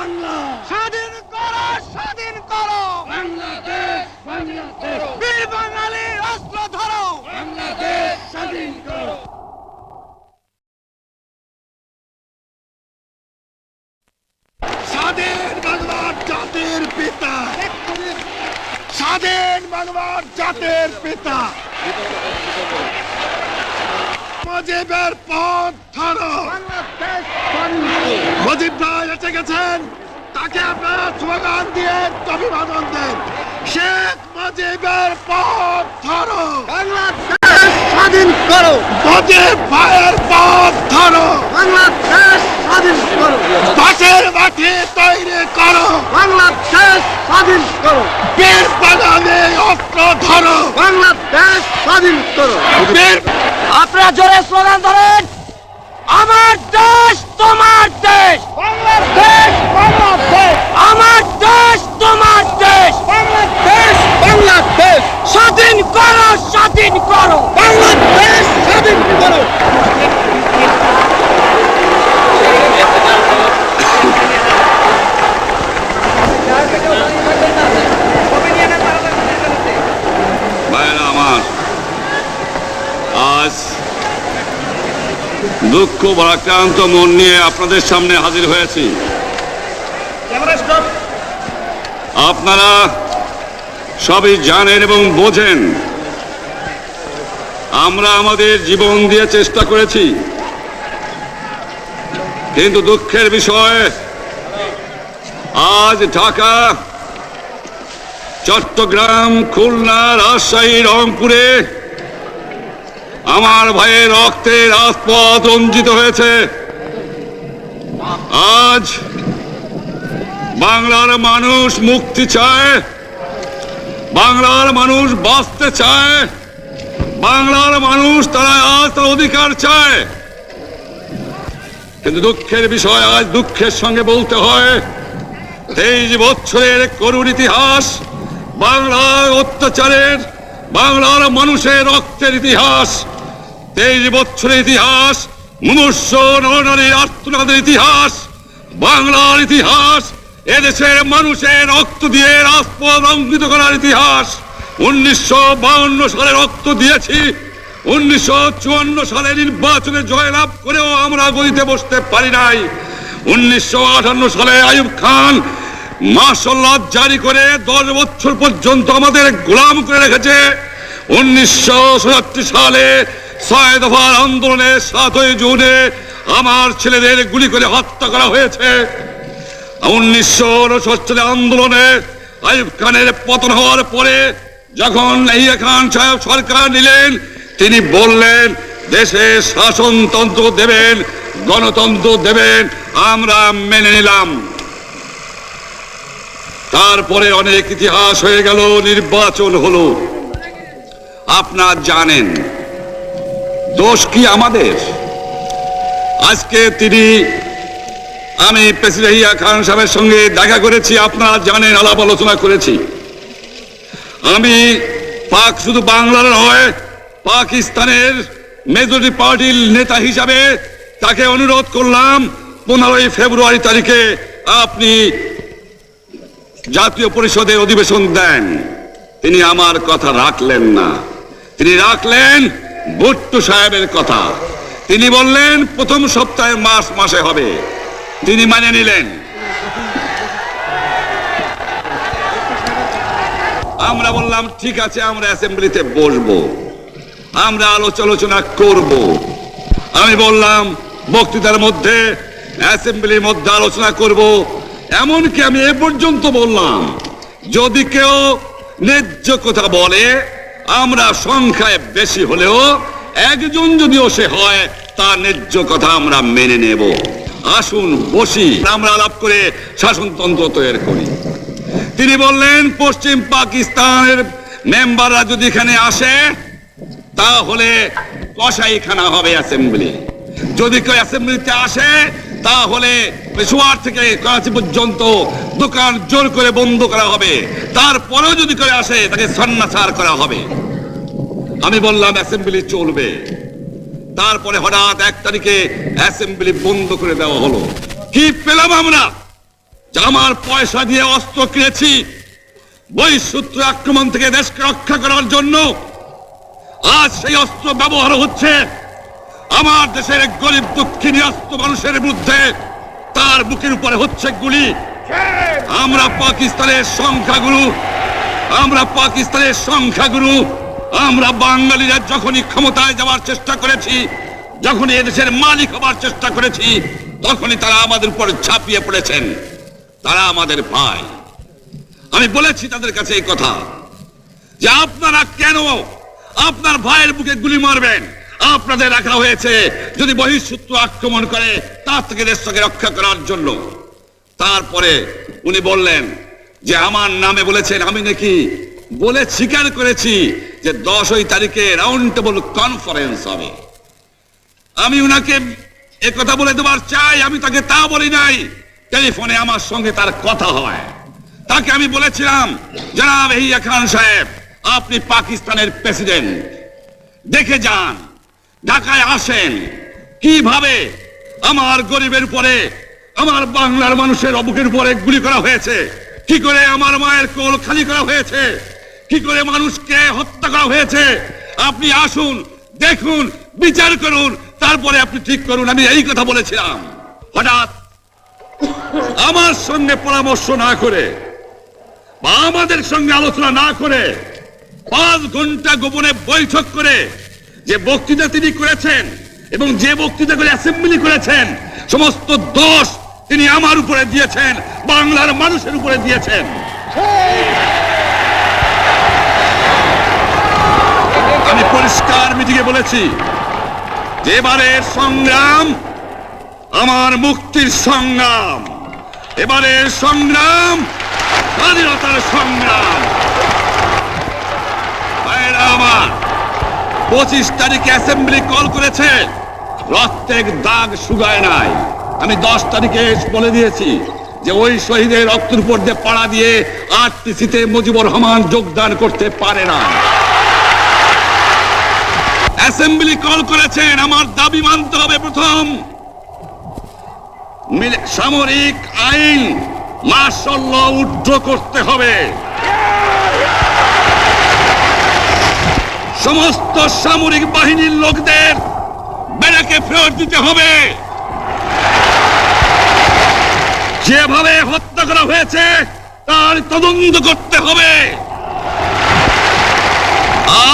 বাংলা স্বাধীন করো, স্বাধীন করো বাংলাদেশ, বাংলাদেশ, বীর বাঙালির অস্ত্র ধরো। বাংলাদেশ স্বাধীন করো। স্বাধীন বাংলার জাতির পিতা, স্বাধীন বাংলার জাতির পিতা মুজিবের পথ ধরো। মুজিব ভাই এসে গেছেন, তাকে আপনারা স্লোগান দিয়ে অভিবাদন দেন। শেখ মুজিবের পথ ধরো, বাংলাদেশ স্বাধীন করো, মুজিব ভাইয়ের পথ ধরো। বাংলাদেশ স্বাধীন করো, বাঁশের মাটি তৈরি করো, বাংলাদেশ স্বাধীন করো, বীর বাঙালি অস্ত্র ধরো, বাংলাদেশ স্বাধীন করো। বীর আপনারা জোরে স্লোগান ধরেন, আমার দেশ তোমার দেশ, বাংলাদেশ বাংলাদেশ, আমার দেশ তোমার দেশ, বাংলাদেশ বাংলাদেশ, স্বাধীন করো, স্বাধীন করো, বাংলাদেশ স্বাধীন করো। ভাইরা আমার, আজ দুঃখ ভারাক্রান্ত মন নিয়ে আপনাদের সামনে হাজির হয়েছি। আপনারা সবই জানেন এবং বোঝেন আমরা আমাদের জীবন দিয়ে চেষ্টা করেছি, কিন্তু দুঃখের বিষয় আজ ঢাকা, চট্টগ্রাম, খুলনা, রাজশাহী, রংপুরে আমার ভাইয়ের রক্তে রাজপথ রঞ্জিত হয়েছে। আজ বাংলার মানুষ মুক্তি চায়, বাংলার মানুষ বাঁচতে চায়, বাংলার মানুষ তারা আজ তার অধিকার চায়। কিন্তু দুঃখের বিষয়, আজ দুঃখের সঙ্গে বলতে হয় 23 বছরের করুণ ইতিহাস, বাংলার অত্যাচারের, বাংলার মানুষের রক্তের ইতিহাস, 23 বছরের ইতিহাস, মুমূর্ষ নরনারীর আর্তনাদের ইতিহাস, বাংলার ইতিহাস, এদেশের মানুষের রক্ত দিয়ে রাজপথ রঞ্জিত করার ইতিহাস। 1952 সালে রক্ত দিয়েছি, 1954 সালে নির্বাচনে জয়লাভ করেও আমরা গদিতে বসতে পারি নাই। 1958 সালে আইয়ুব খান মার্শাল জারি করে 10 বছর পর্যন্ত আমাদের গোলাম করে রেখেছে। 1967 সালে 6 দফার আন্দোলনে 7ই জুনে আমার ছেলেদের গুলি করে হত্যা করা হয়েছে। 1969 আন্দোলনে আইয়ুব খানের পতন হওয়ার পরে যখন ইয়াহিয়া খান সাহেব সরকার নিলেন, তিনি বললেন দেশে শাসনতন্ত্র দেবেন, গণতন্ত্র দেবেন, আমরা মেনে নিলাম। তারপরে অনেক ইতিহাস হয়ে গেল, নির্বাচন হলো। আপনারা জানেন দোষ কি আমাদের? আজকে আমি প্রেসিডেন্ট ইয়াহিয়া খান সাহেবের সঙ্গে দেখা করেছি, আপনারা জানেন, আলাপ আলোচনা করেছি। আমি শুধু বাংলার নয়, পাকিস্তানের মেজরিটি পার্টির নেতা হিসাবে তাকে অনুরোধ করলাম 15ই ফেব্রুয়ারি তারিখে আপনি জাতীয় পরিষদের অধিবেশন দেন। তিনি আমার কথা রাখলেন না, তিনি রাখলেন ভুট্টো সাহেবের কথা। তিনি বললেন প্রথম সপ্তাহে মাসে হবে, তিনি মানে নিলেন। আমরা বললাম ঠিক আছে, আমরা অ্যাসেম্বলিতে বসবো, আমরা আলোচনা করব। আমি বললাম বক্তৃতার মধ্যে, অ্যাসেম্বলির মধ্যে আলোচনা করব। এমনকি আমি এ পর্যন্ত বললাম যদি কেউ ন্যায্য কথা বলে, আমরা সংখ্যায় বেশি হলেও একজন যদিও সে হয়, তার ন্যায্য কথা আমরা মেনে নেব। আসুন বসি, আমরা আলাপ করে শাসনতন্ত্র তৈরি করি। তিনি বললেন পশ্চিম পাকিস্তানের মেম্বাররা যদি এখানে আসে তাহলে কসাইখানা হবে অ্যাসেম্বলি। যদি কেউ অ্যাসেম্বলিতে আসে তাহলে পেশোয়ার থেকে করাচি পর্যন্ত দোকান জোর করে বন্ধ করা হবে, তারপরেও যদি কেউ আসে তাকে সন্ন্যাসার করা হবে। আমি বললাম অ্যাসেম্বলি চলবে। তারপরে হঠাৎ 1 তারিখে অ্যাসেম্বলি বন্ধ করে দেওয়া হলো। কি পেলাম আমরা? যে আমার পয়সা দিয়ে অস্ত্র কিনেছি বহিঃশত্রু আক্রমণ থেকে দেশকে রক্ষা করার জন্য, আজ সেই অস্ত্র ব্যবহার হচ্ছে আমার দেশের গরিব দুঃখী নিরস্ত মানুষের বিরুদ্ধে। তার বুকের উপরে হচ্ছে গুলি। আমরা পাকিস্তানের সংখ্যাগুরু, আমরা বাঙালিরা যখনই ক্ষমতায় যাওয়ার চেষ্টা করেছি, যখনই এদেশের মালিক হবার চেষ্টা করেছি, তখনই তারা আমাদের উপর ঝাঁপিয়ে পড়েছেন। তারা আমাদের ভাই। আমি বলেছি তাদের কাছে এই কথা যে আপনারা কেন আপনার ভাইয়ের বুকে গুলি মারবেন? আপনাদের রাখা হয়েছে যদি বহিঃশত্রু আক্রমণ করে তার থেকে দেশটাকে রক্ষা করার জন্য। তারপরে উনি বললেন যে আমার নামে বলেছেন, আমি নাকি বলে স্বীকার করেছি যে 10 তারিখে রাউন্ড টেবল কনফারেন্স হবে। আমি উনাকে একথা বলে দেবার চাই, আমি তাকে তা বলি নাই। টেলিফোনে আমার সঙ্গে তার কথা হয়। তাকে আমি বলেছিলাম, জনাব ইয়াহিয়া খান সাহেব, আপনি পাকিস্তানের প্রেসিডেন্ট, দেখে যান, ঢাকায় আসেন কিভাবে আমার গরিবের উপরে, আমার বাংলার মানুষের বুকের উপরে গুলি করা হয়েছে, কি করে আমার মায়ের কোল খালি করা হয়েছে, কি করে মানুষকে হত্যা করা হয়েছে। আপনি আসুন, দেখুন, বিচার করুন, তারপরে আপনি ঠিক করুন। আমি এই কথা বলেছিলাম। হঠাৎ আমার সঙ্গে পরামর্শ না করে বা আমাদের সঙ্গে আলোচনা না করে 5 ঘন্টা গোপনে বৈঠক করে যে বক্তৃতা তিনি করেছেন এবং যে বক্তৃতা করে অ্যাসেম্বলি করেছেন, সমস্ত দোষ তিনি আমার উপরে দিয়েছেন, বাংলার মানুষের উপরে দিয়েছেন। আমি পরিষ্কার মিটিংয়ে বলেছি যে এবারের সংগ্রাম আমার মুক্তির সংগ্রাম, এবারের সংগ্রাম স্বাধীনতার সংগ্রাম। আমার 25 তারিখে অ্যাসেম্বলি কল করেছে, রক্তের দাগ শুকায় নাই। আমি 10 তারিখে বলে দিয়েছি যে ওই শহীদের রক্তের উপর দিয়ে পাড়া দিয়ে আরটিসিতে মুজিবুর রহমান যোগদান করতে পারে না। অ্যাসেম্বলি কল করেছেন, আমার দাবি মানতে হবে। প্রথম, সামরিক আইন মার্শাল ল উড্র করতে হবে। সমস্ত সামরিক বাহিনীর লোকদের ব্যারাকে ফেরত দিতে হবে। যেভাবে হত্যা করা হয়েছে তার তদন্ত করতে হবে।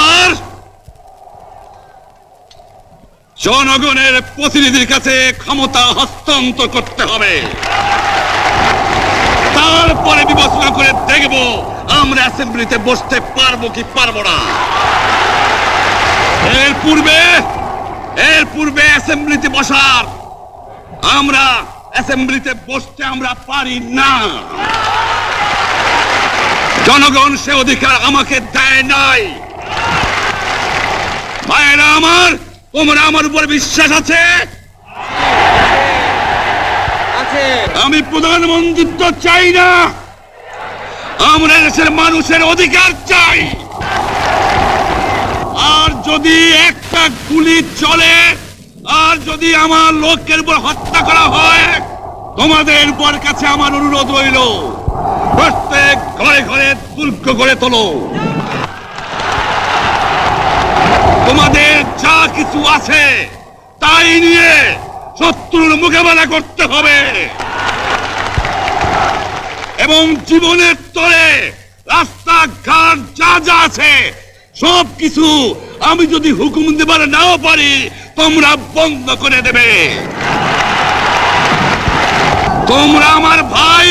আর জনগণের প্রতিনিধির কাছে ক্ষমতা হস্তান্তর করতে হবে। তারপরে বিবেচনা করে দেখব আমরা অ্যাসেম্বলিতে বসতে পারবো কি পারবো না। এর পূর্বে অ্যাসেম্বলিতে বসার, আমরা অ্যাসেম্বলিতে বসতে আমরা পারি না। জনগণ সে অধিকার আমাকে দেয় নাই। ভাইয়েরা আমার, তোমরা আমার উপর বিশ্বাস আছে? আমি প্রধানমন্ত্রিত্ব চাই না, আমরা দেশের মানুষের অধিকার চাই। আর যদি একটা গুলি চলে, আর যদি আমার লোকের উপর হত্যা করা হয়, তোমাদের উপর কাছে আমার অনুরোধ রইল, প্রত্যেক ঘরে ঘরে দুর্গ গড়ে তোলো। তোমাদের যা কিছু আছে তাই নিয়ে শত্রুর মোকাবেলা করতে হবে এবং জীবনের তরে রাস্তাঘাট যা যা আছে সবকিছু আমি যদি হুকুম দেবার নাও পারি, তোমরা বন্ধ করে দেবে। তোমরা আমার ভাই,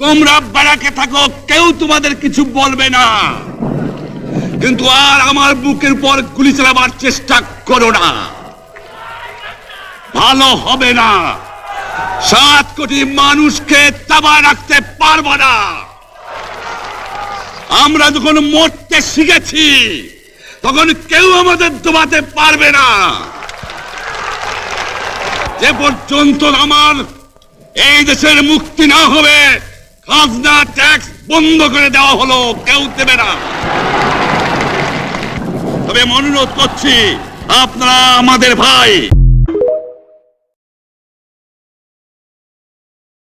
তোমরা ব্যারাকে থাকো, কেউ তোমাদের কিছু বলবে না, কিন্তু আর আমার বুকের উপর গুলি চালাবার চেষ্টা করো না, ভালো হবে না। 7 কোটি মানুষকে চাপায় রাখতে পারবো না। আমরা যখন মরতে শিখেছি তখন কেউ আমাদের দবাতে পারবে না। যে পর্যন্ত আমার এই দেশের মুক্তি না হবে, খাজনা ট্যাক্স বন্ধ করে দেওয়া হলো, কেউ দেবে না। তবে অনুরোধ করছি, আপনারা আমাদের ভাই।